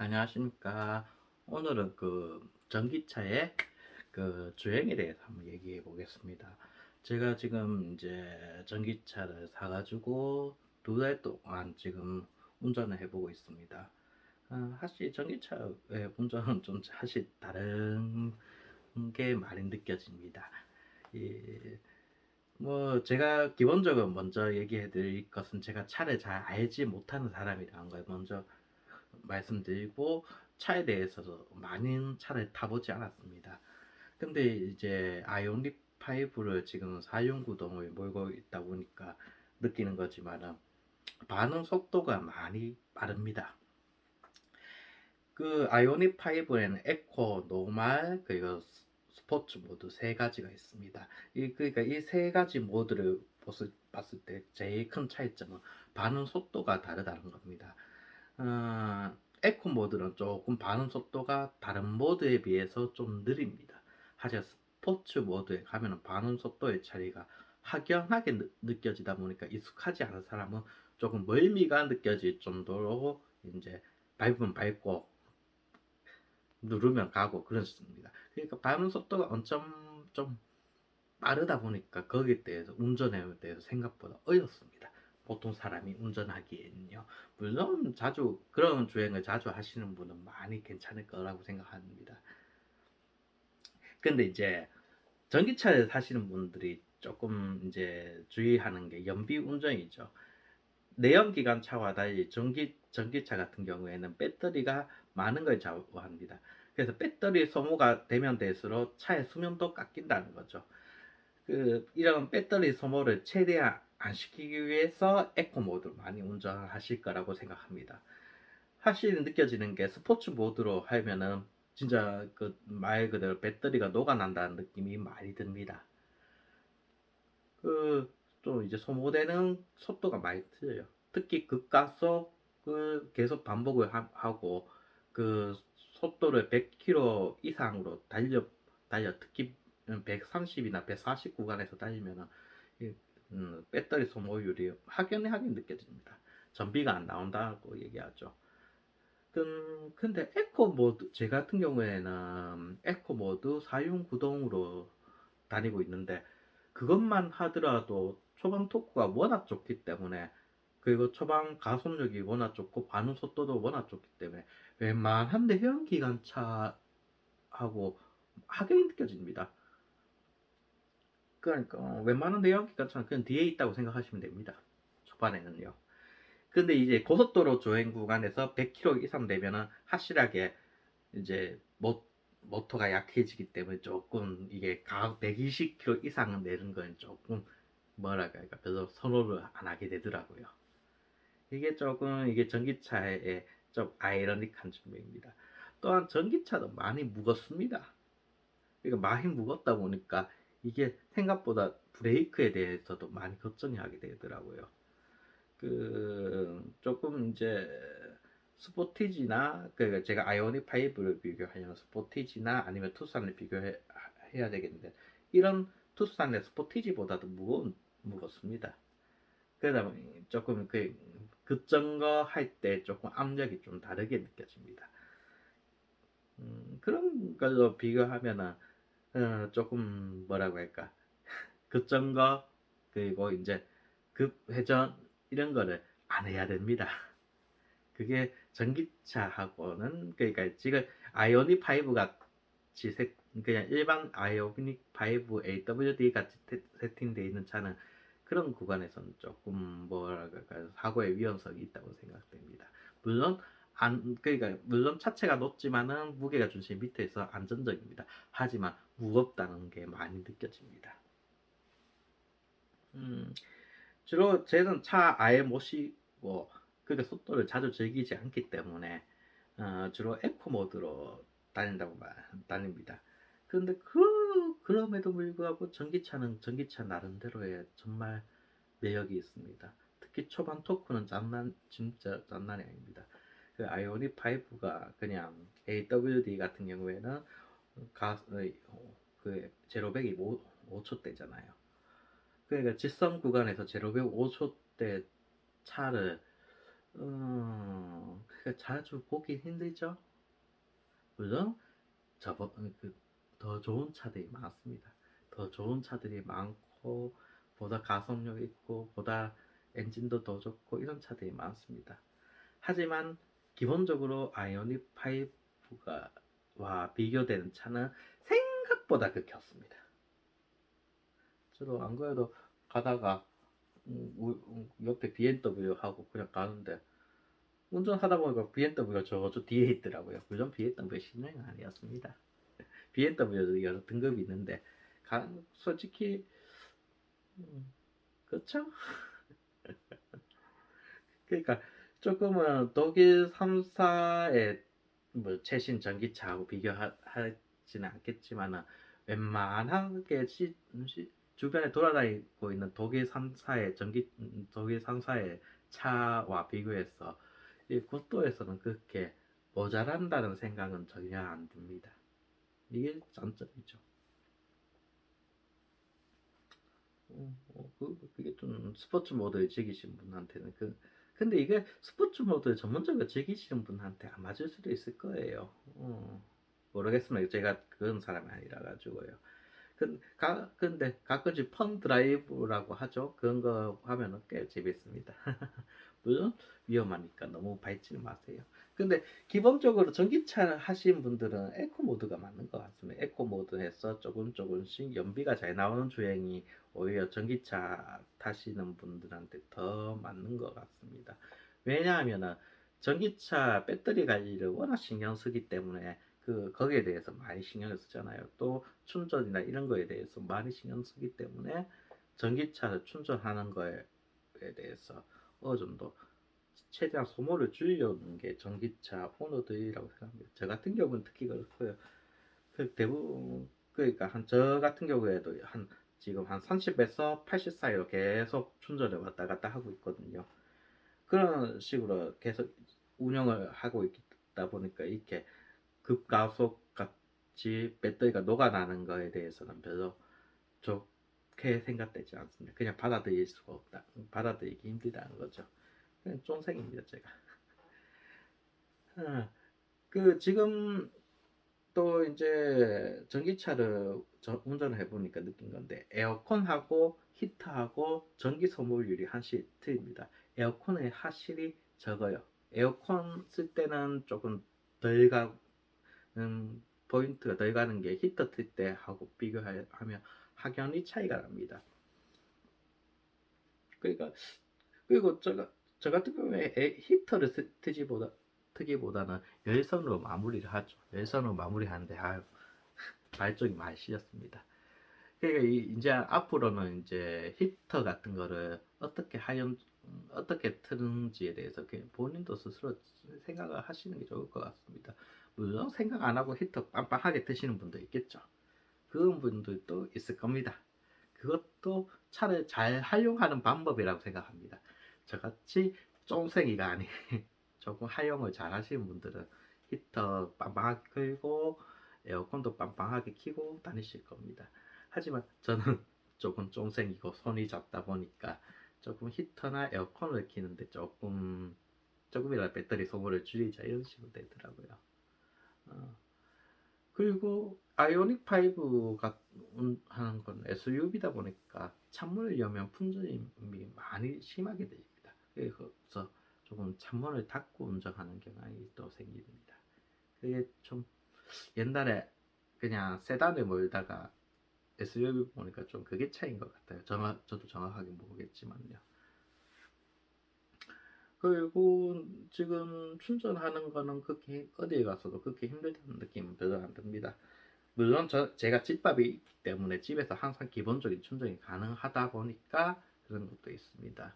안녕하십니까. 오늘은 전기차의 주행에 대해서 한번 얘기해 보겠습니다. 제가 지금 이제 전기차를 사가지고 2달 동안 지금 운전을 해보고 있습니다. 사실 전기차의 운전은 좀 사실 다른 게 많이 느껴집니다. 이, 뭐 제가 기본적으로 먼저 얘기해 드릴 것은 제가 차를 잘 알지 못하는 사람이라는 걸 먼저 말씀드리고, 차에 대해서도 많은 차를 타보지 않았습니다. 근데 이제 아이오닉 5를 지금 사용 구동을 몰고 있다 보니까 느끼는 거지만은 반응 속도가 많이 빠릅니다. 아이오닉 5에는 에코, 노말, 그리고 스포츠 모드 세 가지가 있습니다. 그러니까 이 세 가지 모드를 봤을 때 제일 큰 차이점은 반응 속도가 다르다는 겁니다. 에코 모드는 조금 반응 속도가 다른 모드에 비해서 좀 느립니다. 하지만 스포츠 모드에 가면 반응 속도의 차이가 확연하게 느껴지다 보니까 익숙하지 않은 사람은 조금 멀미가 느껴질 정도로 이제 밟으면 밟고 누르면 가고 그렇습니다. 그러니까 반응 속도가 엄청 좀 빠르다 보니까 거기에 대해서 운전에 대해서 생각보다 어렵습니다. 보통 사람이 운전하기에는요. 물론 자주 그런 주행을 자주 하시는 분은 많이 괜찮을 거라고 생각합니다. 근데 이제 전기차를 사시는 분들이 조금 이제 주의하는 게 연비 운전이죠. 내연기관차와 달리 전기차 같은 경우에는 배터리가 많은 걸 좌우합니다. 그래서 배터리 소모가 되면 될수록 차의 수명도 깎인다는 거죠. 이런 배터리 소모를 최대한 안 시키기 위해서 에코 모드로 많이 운전하실 거라고 생각합니다. 확실히 느껴지는 게 스포츠 모드로 하면은 진짜 그 말 그대로 배터리가 녹아난다는 느낌이 많이 듭니다. 또 이제 소모되는 속도가 많이 틀려요. 특히 급가속 계속 반복을 하고 그 속도를 100km 이상으로 달려 특히 130이나 140 구간에서 달리면은 배터리 소모율이 확연하게 느껴집니다. 전비가 안 나온다고 얘기하죠. 근데 에코 모드, 제 같은 경우에는 에코 모드 사용 구동으로 다니고 있는데, 그것만 하더라도 초반 토크가 워낙 좋기 때문에, 그리고 초반 가속력이 워낙 좋고 반응 속도도 워낙 좋기 때문에 웬만한 내연기관차하고 확연히 느껴집니다. 그러니까 웬만한 내연기관차는 그냥 뒤에 있다고 생각하시면 됩니다. 초반에는요. 근데 이제 고속도로 주행 구간에서 100km 이상 되면은 확실하게 이제 모터가 약해지기 때문에 조금 이게 가 120km 이상 내는 건 조금 뭐랄까 별로 선호를 안 하게 되더라고요. 이게 조금 이게 전기차의 좀 아이러니한 점입니다. 또한 전기차도 많이 무겁습니다. 그러니까 많이 무겁다 보니까 이게 생각보다 브레이크에 대해서도 많이 걱정이 하게 되더라고요. 조금 이제 스포티지나 제가 아이오닉 5를 비교하면 스포티지나 아니면 투싼을 비교해야 되겠는데, 이런 투싼의 스포티지보다도 무겁습니다. 그러다 보니 조금 급정거 할 때 조금 압력이 좀 다르게 느껴집니다. 그런 걸로 비교하면은 조금 뭐라고 할까, 급정거 그리고 이제 급회전 이런 거를 안 해야 됩니다. 그게 전기차하고는, 그러니까 지금 아이오닉 5 같이 그냥 일반 아이오닉 5 AWD 같이 세팅되어 있는 차는 그런 구간에서는 조금 뭐랄까 사고의 위험성이 있다고 생각됩니다. 물론 그러니까 물론 차체가 높지만은 무게가 중심 밑에 서 안전적입니다. 하지만 무겁다는 게 많이 느껴집니다. 음, 주로 저는 차 아예 모시고 그렇게 속도를 자주 즐기지 않기 때문에 주로 에코 모드로 다닙니다. 그런데 그럼에도 불구하고 전기차는 전기차 나름대로의 정말 매력이 있습니다. 특히 초반 토크는 진짜 장난이 아닙니다. 아이오닉 5가 그냥 AWD 같은 경우에는 가, 제로백이 5초대잖아요. 그러니까 직선 구간에서 제로백 5초대 차를 그러니까 자주 보기 힘들죠. 물론 저번 더 좋은 차들이 많습니다. 더 좋은 차들이 많고 보다 가속력 있고 보다 엔진도 더 좋고 이런 차들이 많습니다. 하지만 기본적으로 아이오닉 5가 와 비교되는 차는 생각보다 극히 없습니다. 저도 안 그래도 가다가 옆에 BMW하고 그냥 가는데 운전하다 보니까 BMW가 저쪽 뒤에 있더라고요. 물론 BMW 신형은 아니었습니다. BMW도 여러 등급이 있는데 솔직히 그렇죠? 그러니까 조금은 독일 3사의 뭐 최신 전기차하고 비교하지는 않겠지만은 웬만하게 주변에 돌아다니고 있는 독일 3사의 차와 비교해서 이 국도에서는 그렇게 모자란다는 생각은 전혀 안 듭니다. 이게 장점이죠. 그게 좀 스포츠 모드를 즐기시는 분한테는 근데 이게 스포츠 모드를 전문적으로 즐기시는 분한테 안 맞을 수도 있을 거예요. 모르겠습니다. 제가 그런 사람이 아니라 가지고요. 근데 가끔씩 펀 드라이브라고 하죠. 그런 거 하면은 꽤 재밌습니다. 물론 위험하니까 너무 밟지는 마세요. 근데 기본적으로 전기차 하신 분들은 에코 모드가 맞는 것 같습니다. 에코 모드에서 조금씩 연비가 잘 나오는 주행이 오히려 전기차 타시는 분들한테 더 맞는 것 같습니다. 왜냐하면은 전기차 배터리 관리를 워낙 신경 쓰기 때문에 거기에 대해서 많이 신경을 쓰잖아요. 또 충전이나 이런 거에 대해서 많이 신경 쓰기 때문에 전기차를 충전하는 거에 대해서 어느 정도 최대한 소모를 줄이려는 게 전기차 오너들이라고 생각합니다. 저 같은 경우는 특히 그렇고요. 대부분 그러니까 한 저 같은 경우에도 지금 한 30에서 80 사이로 계속 충전을 왔다 갔다 하고 있거든요. 그런 식으로 계속 운영을 하고 있다 보니까 이렇게 급가속 같이 배터리가 녹아나는 거에 대해서는 별로 좋게 생각되지 않습니다. 그냥 받아들일 수가 없다. 받아들이기 힘들다는 거죠. 그냥 쫑생입니다, 제가. 어, 지금 또 이제 전기차를 운전을 해보니까 느낀 건데 에어컨하고 히터하고 전기 소모율이 한씩 틀립니다. 에어컨의 하실이 적어요. 에어컨 쓸 때는 조금 덜 가는 포인트가 덜 가는 게 히터 틀 때하고 비교하면 확연히 차이가 납니다. 그러니까 그리고 저 같은 경우에 히터를 트기보다는 열선으로 마무리를 하죠. 열선으로 마무리하는데 발전이 많이 실렸습니다. 그러니까 이제 앞으로는 이제 히터 같은 거를 어떻게 트는지에 대해서 본인도 스스로 생각을 하시는 게 좋을 것 같습니다. 물론 생각 안 하고 히터 빵빵하게 트시는 분도 있겠죠. 그런 분들도 있을 겁니다. 그것도 차를 잘 활용하는 방법이라고 생각합니다. 저같이 쫌생이가 아닌 조금 활용을 잘 하시는 분들은 히터 빵빵하게 끌고 에어컨도 빵빵하게 켜고 다니실 겁니다. 하지만 저는 조금 쫌생이고 손이 작다 보니까 조금 히터나 에어컨을 켜는데 조금이라도 배터리 소모를 줄이자 이런 식으로 되더라고요. 어, 그리고 아이오닉 5가 하는 건 SUV다 보니까 창문을 열면 풍전이 많이 심하게 됩니다. 그래서 조금 창문을 닫고 운전하는 경향이 또 생깁니다. 그게 좀 옛날에 그냥 세단을 몰다가 SUV 보니까 좀 그게 차이인 것 같아요. 저도 정확하게 모르겠지만요. 그리고 지금 충전하는 거는 그렇게 어디에 가서도 그렇게 힘들다는 느낌은 별로 안 듭니다. 물론 제가 집밥이 있기 때문에 집에서 항상 기본적인 충전이 가능하다 보니까 그런 것도 있습니다.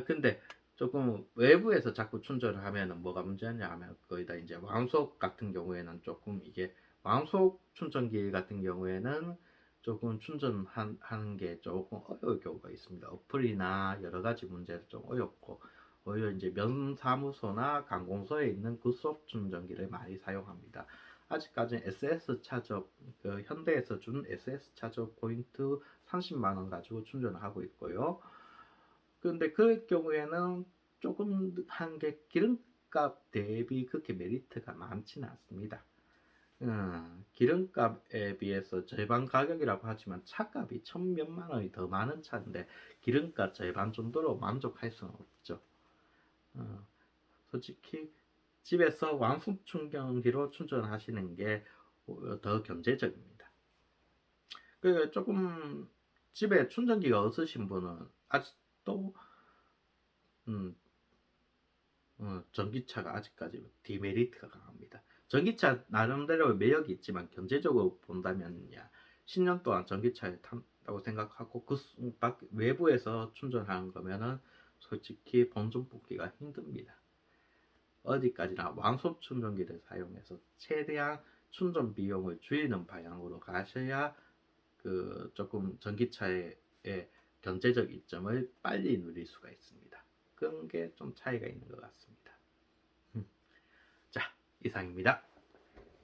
근데 조금 외부에서 자꾸 충전을 하면은 뭐가 문제냐 하면 거의 다 이제 왕속 같은 경우에는 조금 이게 왕속 충전기 같은 경우에는 조금 충전하는 게 조금 어려울 경우가 있습니다. 어플이나 여러 가지 문제도 좀 어렵고 오히려 이제 면사무소나 관공서에 있는 급속 충전기를 많이 사용합니다. 아직까지는 SS 차저 현대에서 준 SS 차저 포인트 30만 원 가지고 충전을 하고 있고요. 근데 그 경우에는 조금 한 게 기름값 대비 그렇게 메리트가 많지는 않습니다. 기름값에 비해서 절반 가격이라고 하지만 차값이 천몇만 원이 더 많은 차인데 기름값 절반 정도로 만족할 수는 없죠. 솔직히 집에서 완충 충전기로 충전하시는 게 더 경제적입니다. 그 조금 집에 충전기가 없으신 분은 아직도 음, 전기차가 아직까지 디메리트가 강합니다. 전기차 나름대로 매력이 있지만 경제적으로 본다면야 10년 동안 전기차에 탄다고 생각하고 그 외부에서 충전하는 거면은 솔직히 본전 뽑기가 힘듭니다. 어디까지나 완속 충전기를 사용해서 최대한 충전 비용을 줄이는 방향으로 가셔야 그 조금 전기차의 경제적 이점을 빨리 누릴 수가 있습니다. 그런 게 좀 차이가 있는 것 같습니다. 자, 이상입니다.